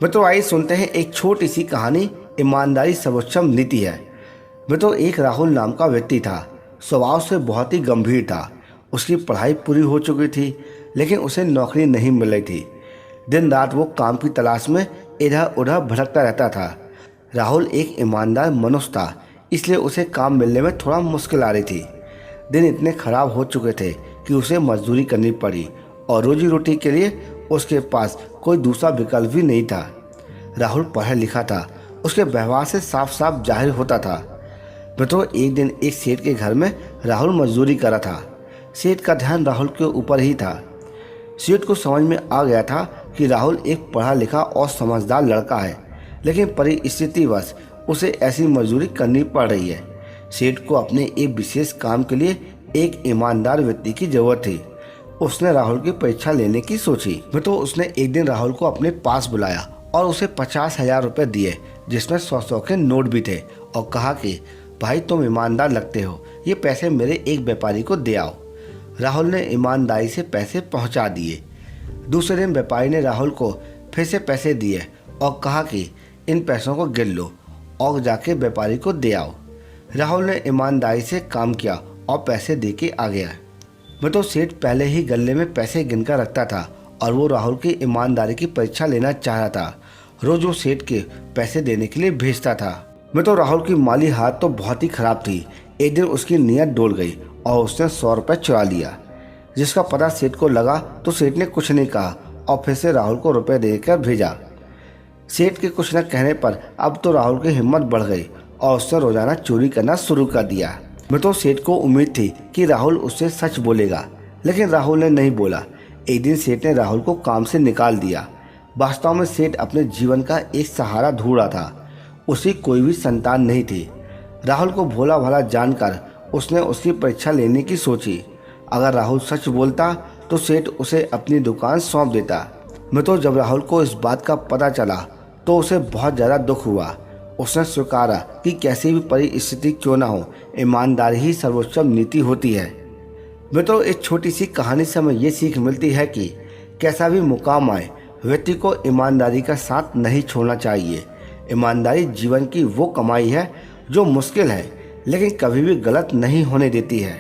मित्रों आइए सुनते हैं एक छोटी सी कहानी। ईमानदारी सर्वोच्चम नीति है। मित्रों एक राहुल नाम का व्यक्ति था। स्वभाव से बहुत ही गंभीर था। उसकी पढ़ाई पूरी हो चुकी थी, लेकिन उसे नौकरी नहीं मिल रही थी। दिन रात वो काम की तलाश में इधर उधर भटकता रहता था। राहुल एक ईमानदार मनुष्य था, इसलिए उसे काम मिलने में थोड़ा मुश्किल आ रही थी। दिन इतने खराब हो चुके थे कि उसे मजदूरी करनी पड़ी और रोजी रोटी के लिए उसके पास कोई दूसरा विकल्प भी नहीं था। राहुल पढ़ा लिखा था, उसके व्यवहार से साफ साफ जाहिर होता था। मित्रों एक दिन एक सेठ के घर में राहुल मजदूरी कर रहा था। सेठ का ध्यान राहुल के ऊपर ही था। सेठ को समझ में आ गया था कि राहुल एक पढ़ा लिखा और समझदार लड़का है, लेकिन परिस्थितिवश उसे ऐसी मजदूरी करनी पड़ रही है। सेठ को अपने एक विशेष काम के लिए एक ईमानदार व्यक्ति की जरूरत थी। उसने राहुल की परीक्षा लेने की सोची। तो उसने एक दिन राहुल को अपने पास बुलाया और उसे 50,000 रुपए दिए, जिसमें 100 के नोट भी थे, और कहा कि भाई तुम ईमानदार लगते हो, ये पैसे मेरे एक व्यापारी को दे आओ। राहुल ने ईमानदारी से पैसे पहुंचा दिए। दूसरे दिन व्यापारी ने राहुल को फिर से पैसे दिए और कहा कि इन पैसों को गिन लो और जाके व्यापारी को दे आओ। राहुल ने ईमानदारी से काम किया और पैसे दे के आ गया। तो सेठ पहले ही गले में पैसे गिनकर रखता था और वो राहुल की ईमानदारी की परीक्षा लेना चाह रहा था। रोज वो सेठ के पैसे देने के लिए भेजता था। राहुल की माली हालत तो बहुत ही खराब थी। एक दिन उसकी नीयत डोल गई और उसने 100 रुपये चुरा लिया। जिसका पता सेठ को लगा तो सेठ ने कुछ नहीं कहा और फिर से राहुल को रुपए देकर भेजा। सेठ के कुछ न कहने पर अब तो राहुल की हिम्मत बढ़ गई और उसने रोजाना चोरी करना शुरू कर दिया। सेठ को उम्मीद थी कि राहुल उससे सच बोलेगा, लेकिन राहुल ने नहीं बोला। एक दिन सेठ ने राहुल को काम से निकाल दिया। वास्तव में सेठ अपने जीवन का एक सहारा ढूंढ रहा था। उसे कोई भी संतान नहीं थी। राहुल को भोला भाला जानकर उसने उसकी परीक्षा लेने की सोची। अगर राहुल सच बोलता तो सेठ उसे अपनी दुकान सौंप देता। जब राहुल को इस बात का पता चला तो उसे बहुत ज़्यादा दुख हुआ। उसने स्वीकारा कि कैसी भी परिस्थिति क्यों ना हो, ईमानदारी ही सर्वोच्चम नीति होती है। इस छोटी सी कहानी से हमें ये सीख मिलती है कि कैसा भी मुकाम आए, व्यक्ति को ईमानदारी का साथ नहीं छोड़ना चाहिए। ईमानदारी जीवन की वो कमाई है जो मुश्किल है, लेकिन कभी भी गलत नहीं होने देती है।